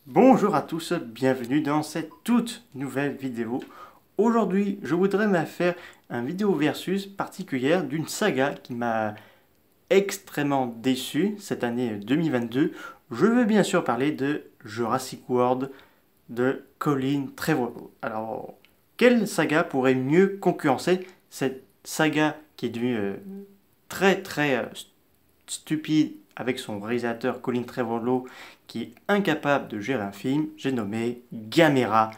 Bonjour à tous, bienvenue dans cette toute nouvelle vidéo. Aujourd'hui, je voudrais me faire une vidéo versus particulière d'une saga qui m'a extrêmement déçu cette année 2022. Je veux bien sûr parler de Jurassic World de Colin Trevorrow. Alors, quelle saga pourrait mieux concurrencer cette saga qui est devenue très stupide avec son réalisateur Colin Trevorrow qui est incapable de gérer un film? J'ai nommé Gamera,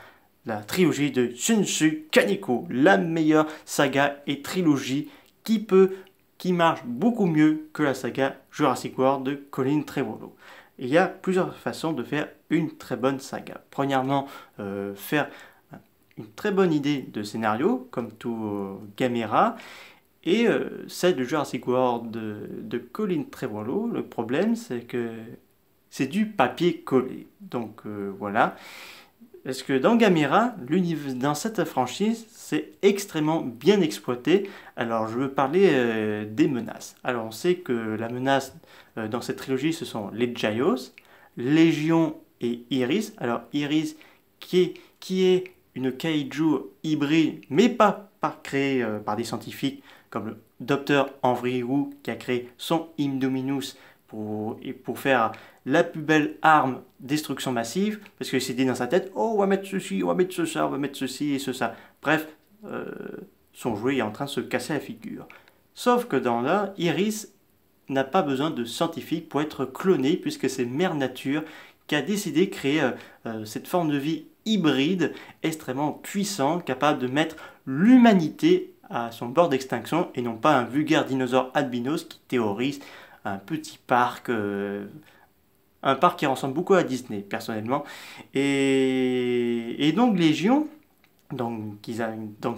la trilogie de Shunsu Kaneko, la meilleure saga et trilogie qui marche beaucoup mieux que la saga Jurassic World de Colin Trevorrow. Il y a plusieurs façons de faire une très bonne saga. Premièrement, faire une très bonne idée de scénario, comme tout Gamera, et celle de Jurassic World de Colin Trevorrow. Le problème, c'est que c'est du papier collé. Donc voilà. Parce que dans Gamera, dans cette franchise, c'est extrêmement bien exploité. Alors je veux parler des menaces. Alors on sait que la menace dans cette trilogie, ce sont les Gios, Légion et Iris. Alors Iris qui est une kaiju hybride, mais pas créée par des scientifiques comme le docteur Henry Wu qui a créé son Indominus pour faire la plus belle arme destruction massive, parce qu'il s'est dit dans sa tête, oh, on va mettre ceci, on va mettre ça, on va mettre ceci et ça. Bref, son jouet est en train de se casser la figure. Sauf que dans là, Iris n'a pas besoin de scientifique pour être clonée, puisque c'est Mère Nature qui a décidé de créer cette forme de vie hybride, extrêmement puissante, capable de mettre l'humanité à son bord d'extinction, et non pas un vulgaire dinosaure albinos qui terrorise un petit parc, un parc qui ressemble beaucoup à Disney, personnellement. Et donc Légion, donc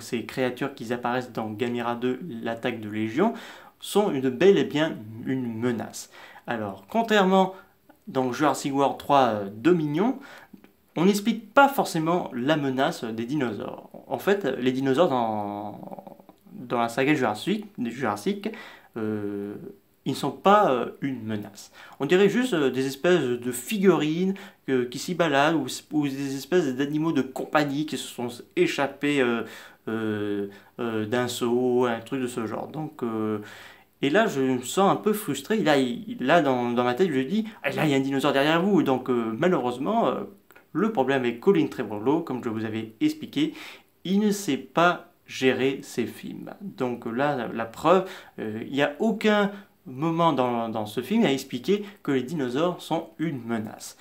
ces créatures qui apparaissent dans Gamera 2, l'attaque de Légion, sont bel et bien une menace. Alors, contrairement dans Jurassic World 3 Dominion, on n'explique pas forcément la menace des dinosaures. En fait, les dinosaures dans la saga Jurassic ils ne sont pas une menace. On dirait juste des espèces de figurines qui s'y baladent ou des espèces d'animaux de compagnie qui se sont échappés d'un saut, un truc de ce genre. Donc, et là, je me sens un peu frustré. Là dans ma tête, je dis, ah, là, il y a un dinosaure derrière vous. Donc, malheureusement, le problème avec Colin Trevorrow, comme je vous avais expliqué, il ne sait pas gérer ses films. Donc là, la preuve, il n'y a aucun moment dans ce film à expliquer que les dinosaures sont une menace.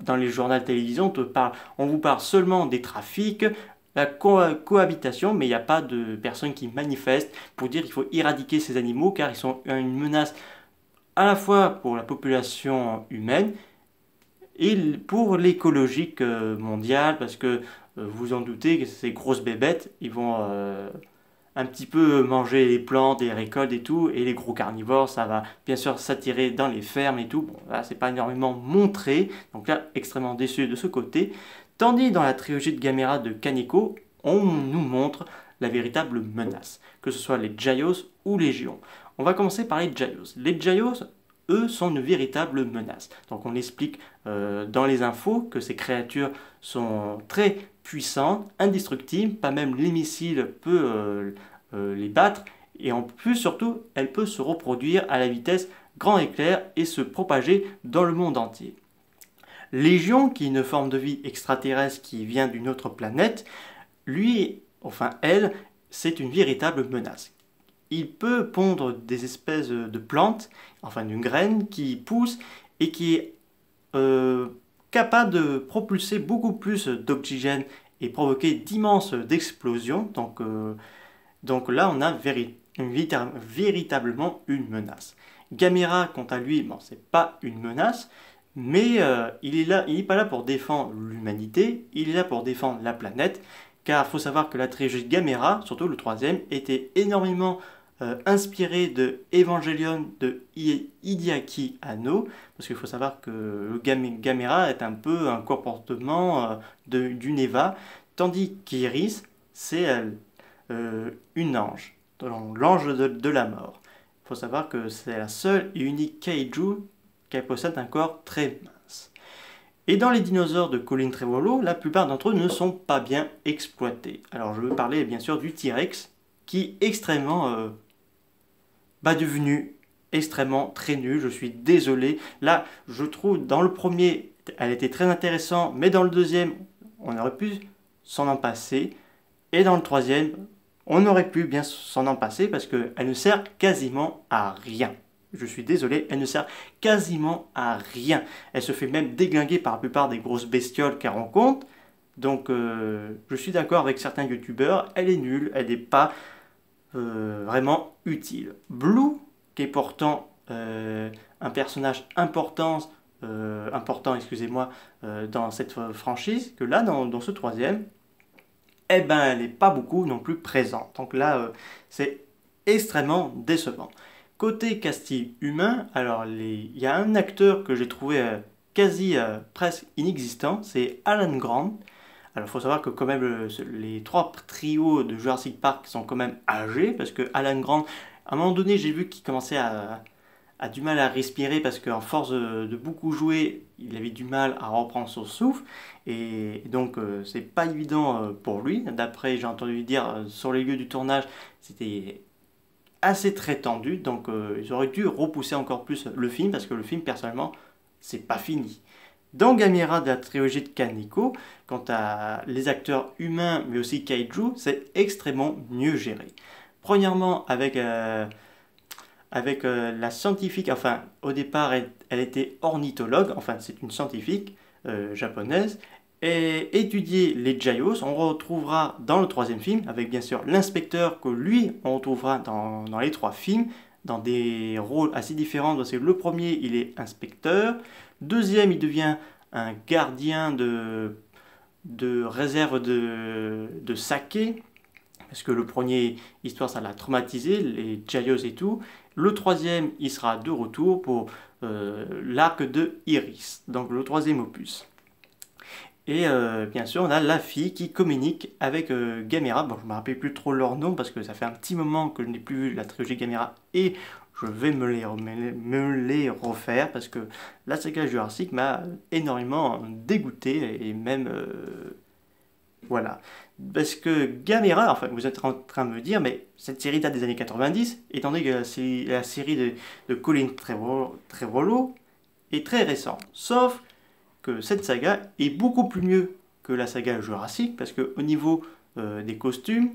Dans les journaux de télévision, on vous parle seulement des trafics, la cohabitation, mais il n'y a pas de personnes qui manifestent pour dire qu'il faut éradiquer ces animaux car ils sont une menace à la fois pour la population humaine et pour l'écologie mondiale, parce que vous en doutez, que ces grosses bébêtes, ils vont un petit peu manger les plantes, les récoltes et tout, et les gros carnivores, ça va bien sûr s'attirer dans les fermes et tout. Bon, là, c'est pas énormément montré, donc là, extrêmement déçu de ce côté. Tandis dans la trilogie de Gamera de Kaneko, on nous montre la véritable menace, que ce soit les Gios ou les Légion. On va commencer par les Gios. Les Gios, eux, sont une véritable menace. Donc on explique dans les infos que ces créatures sont très puissantes, indestructibles, pas même les missiles peuvent les battre, et en plus surtout, elles peuvent se reproduire à la vitesse grand éclair et se propager dans le monde entier. Légion, qui est une forme de vie extraterrestre qui vient d'une autre planète, elle, c'est une véritable menace. Il peut pondre des espèces de plantes, enfin d'une graine qui pousse et qui est capable de propulser beaucoup plus d'oxygène et provoquer d'immenses explosions. Donc là, on a véritablement une menace. Gamera, quant à lui, bon, c'est pas une menace, mais il n'est pas là pour défendre l'humanité, il est là pour défendre la planète, car il faut savoir que la trilogie de Gamera, surtout le troisième, était énormément inspiré de Evangelion de Hideaki Anno, parce qu'il faut savoir que le Gamera est un peu un comportement d'une Eva, tandis qu'Iris, c'est une ange, l'ange de la mort. Il faut savoir que c'est la seule et unique kaiju qui possède un corps très mince. Et dans les dinosaures de Colin Trevorrow, la plupart d'entre eux ne sont pas bien exploités. Alors je veux parler bien sûr du T-Rex, qui est extrêmement devenu extrêmement très nul, je suis désolé. Là, je trouve dans le premier, elle était très intéressante, mais dans le deuxième, on aurait pu s'en en passer. Et dans le troisième, on aurait pu bien s'en en passer parce qu'elle ne sert quasiment à rien. Je suis désolé, elle ne sert quasiment à rien. Elle se fait même déglinguer par la plupart des grosses bestioles qu'elle rencontre. Donc, je suis d'accord avec certains youtubeurs, elle est nulle, elle n'est pas vraiment utile. Blue, qui est pourtant un personnage important, excusez-moi, dans cette franchise, que là, dans ce troisième, eh ben, elle n'est pas beaucoup non plus présente. Donc là, c'est extrêmement décevant. Côté casting humain, alors il y a un acteur que j'ai trouvé quasi presque inexistant, c'est Alan Grant. Alors il faut savoir que quand même les trois trios de Jurassic Park sont quand même âgés, parce que Alan Grant, à un moment donné, j'ai vu qu'il commençait à du mal à respirer parce qu'en force de beaucoup jouer, il avait du mal à reprendre son souffle. Et donc, c'est pas évident pour lui. D'après, j'ai entendu dire sur les lieux du tournage, c'était assez très tendu. Donc, ils auraient dû repousser encore plus le film parce que le film, personnellement, c'est pas fini. Dans Gamera de la trilogie de Kaneko, quant à les acteurs humains mais aussi kaiju, c'est extrêmement mieux géré. Premièrement, avec la scientifique, enfin au départ elle était ornithologue, enfin c'est une scientifique japonaise, et étudier les Giaios, on retrouvera dans le troisième film, avec bien sûr l'inspecteur que lui on retrouvera dans les trois films, dans des rôles assez différents, parce que le premier il est inspecteur, deuxième il devient un gardien de réserve de saké, parce que le premier histoire ça l'a traumatisé, les Giaios et tout. Le troisième il sera de retour pour l'arc de Iris, donc le troisième opus. Et bien sûr on a la fille qui communique avec Gamera, bon je ne me rappelle plus trop leur nom parce que ça fait un petit moment que je n'ai plus vu la trilogie Gamera et je vais me les refaire parce que la saga Jurassic m'a énormément dégoûté et même voilà. Parce que Gamera, enfin vous êtes en train de me dire, mais cette série date des années 90, étant donné que la série de Colin Trevorrow est très récente. Sauf que cette saga est beaucoup plus mieux que la saga Jurassic, parce qu'au niveau des costumes,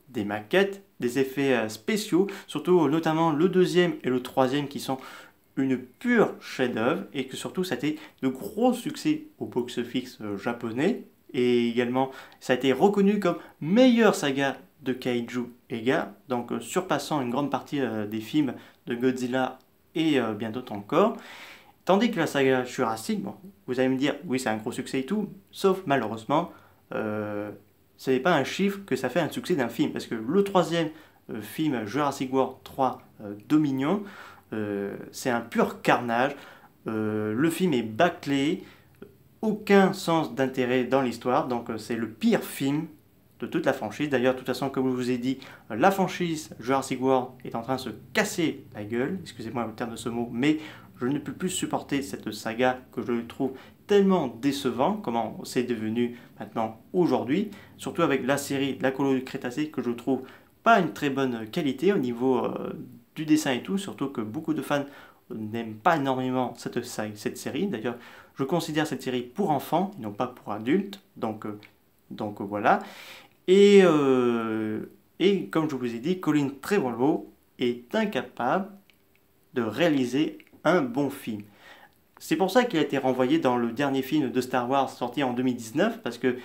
des maquettes, des effets spéciaux, surtout notamment le deuxième et le troisième qui sont une pure chef-d'œuvre, et que surtout ça a été de gros succès au box-office japonais, et également ça a été reconnu comme meilleure saga de Kaiju Ega, donc surpassant une grande partie des films de Godzilla et bien d'autres encore. Tandis que la saga Jurassic, bon, vous allez me dire, oui c'est un gros succès et tout, sauf malheureusement, ce n'est pas un chiffre que ça fait un succès d'un film, parce que le troisième film Jurassic World 3 Dominion, c'est un pur carnage, le film est bâclé, aucun sens d'intérêt dans l'histoire, donc c'est le pire film de toute la franchise. D'ailleurs, de toute façon, comme je vous ai dit, la franchise Jurassic World est en train de se casser la gueule, excusez-moi le terme de ce mot, mais je ne peux plus supporter cette saga que je trouve tellement décevant, comment c'est devenu maintenant aujourd'hui, surtout avec la série La colonie du Crétacé que je trouve pas une très bonne qualité au niveau du dessin et tout, surtout que beaucoup de fans n'aiment pas énormément cette série. D'ailleurs, je considère cette série pour enfants, et non pas pour adultes, donc voilà. Et comme je vous ai dit, Colin Trevorrow est incapable de réaliser un bon film. C'est pour ça qu'il a été renvoyé dans le dernier film de Star Wars sorti en 2019, parce que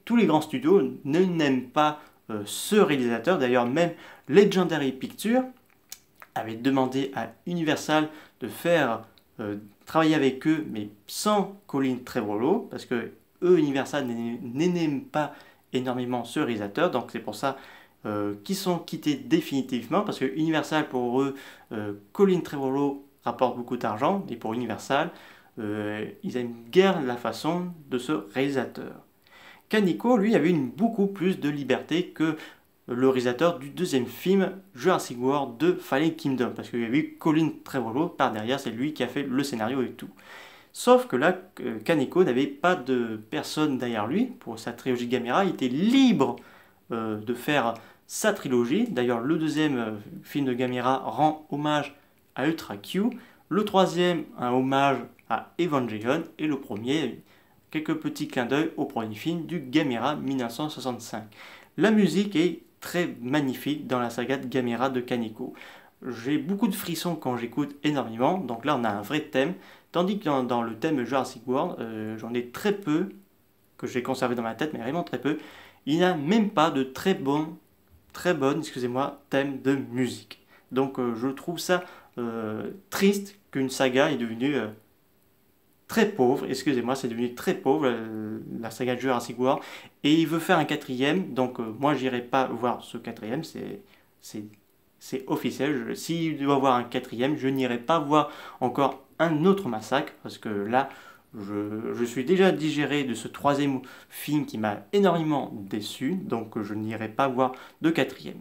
tous les grands studios n'aiment pas ce réalisateur. D'ailleurs, même Legendary Pictures avait demandé à Universal de faire travailler avec eux, mais sans Colin Trevorrow, parce que eux, Universal, n'aiment pas énormément ce réalisateur, donc c'est pour ça qu'ils sont quittés définitivement, parce que Universal, pour eux, Colin Trevorrow rapporte beaucoup d'argent, et pour Universal, ils aiment guère la façon de ce réalisateur. Kaneko, lui, avait beaucoup plus de liberté que le réalisateur du deuxième film Jurassic World de Fallen Kingdom, parce qu'il y a eu Colin Trevorrow par derrière, c'est lui qui a fait le scénario et tout. Sauf que là, Kaneko n'avait pas de personne derrière lui pour sa trilogie de Gamera. Il était libre de faire sa trilogie. D'ailleurs, le deuxième film de Gamera rend hommage à Ultra Q. Le troisième, un hommage à Evangelion. Et le premier, quelques petits clins d'œil au premier film du Gamera 1965. La musique est très magnifique dans la saga de Gamera de Kaneko. J'ai beaucoup de frissons quand j'écoute énormément, donc là on a un vrai thème, tandis que dans le thème Jurassic World, j'en ai très peu, que j'ai conservé dans ma tête, mais vraiment très peu. Il n'y a même pas de très bonne, thème de musique. Donc je trouve ça triste qu'une saga est devenue très pauvre, excusez-moi, c'est devenu très pauvre, la saga de Jurassic World, et il veut faire un quatrième, donc moi j'irai pas voir ce quatrième, c'est officiel. S'il doit avoir un quatrième, je n'irai pas voir encore un autre massacre, parce que là, je suis déjà digéré de ce troisième film qui m'a énormément déçu, donc je n'irai pas voir de quatrième.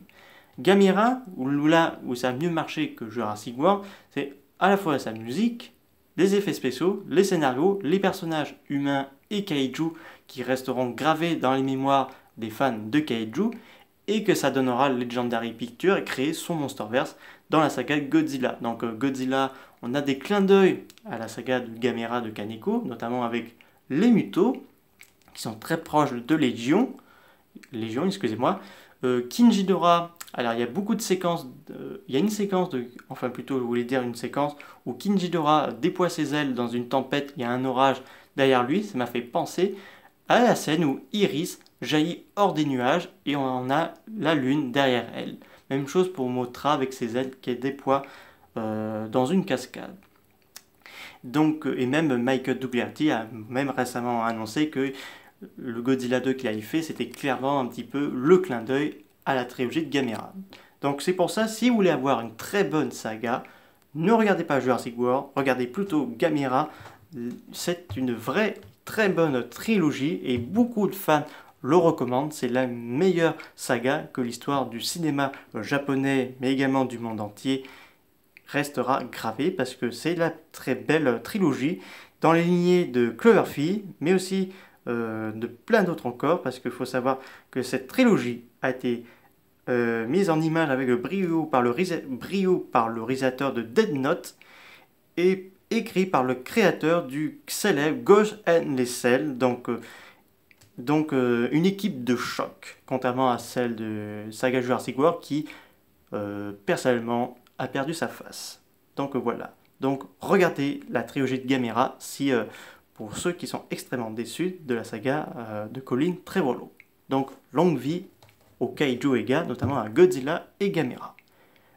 Gamera, là où ça a mieux marché que Jurassic World, c'est à la fois sa musique, les effets spéciaux, les scénarios, les personnages humains et kaiju qui resteront gravés dans les mémoires des fans de kaiju, et que ça donnera Legendary Pictures et créer son Monsterverse dans la saga Godzilla. Donc Godzilla, on a des clins d'œil à la saga de Gamera de Kaneko, notamment avec les Mutos, qui sont très proches de Légion, excusez-moi. Kinjidora, alors il y a beaucoup de séquences, il y a une séquence enfin plutôt je voulais dire une séquence où Kinjidora déploie ses ailes dans une tempête, il y a un orage derrière lui, ça m'a fait penser à la scène où Iris jaillit hors des nuages et on a la lune derrière elle. Même chose pour Mothra avec ses ailes qu'elle déploie dans une cascade. Donc, et même Michael Dougherty a même récemment annoncé que le Godzilla 2 qu'il avait fait, c'était clairement un petit peu le clin d'œil à la trilogie de Gamera. Donc c'est pour ça, si vous voulez avoir une très bonne saga, ne regardez pas Jurassic World, regardez plutôt Gamera. C'est une vraie très bonne trilogie et beaucoup de fans le recommandent. C'est la meilleure saga que l'histoire du cinéma japonais, mais également du monde entier, restera gravée parce que c'est la très belle trilogie dans les lignées de Cloverfield, mais aussi de plein d'autres encore, parce qu'il faut savoir que cette trilogie a été mise en image avec le brio par le réalisateur de Dead Note et écrit par le créateur du célèbre Ghost in the Shell, donc une équipe de choc, contrairement à celle de Saga Jurassic World qui personnellement a perdu sa face. Donc voilà. Donc regardez la trilogie de Gamera si pour ceux qui sont extrêmement déçus de la saga de Colin Trevorrow. Donc longue vie aux Kaiju Ega, notamment à Godzilla et Gamera.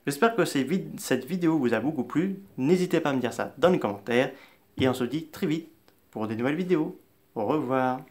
J'espère que cette vidéo vous a beaucoup plu. N'hésitez pas à me dire ça dans les commentaires. Et on se dit très vite pour des nouvelles vidéos. Au revoir.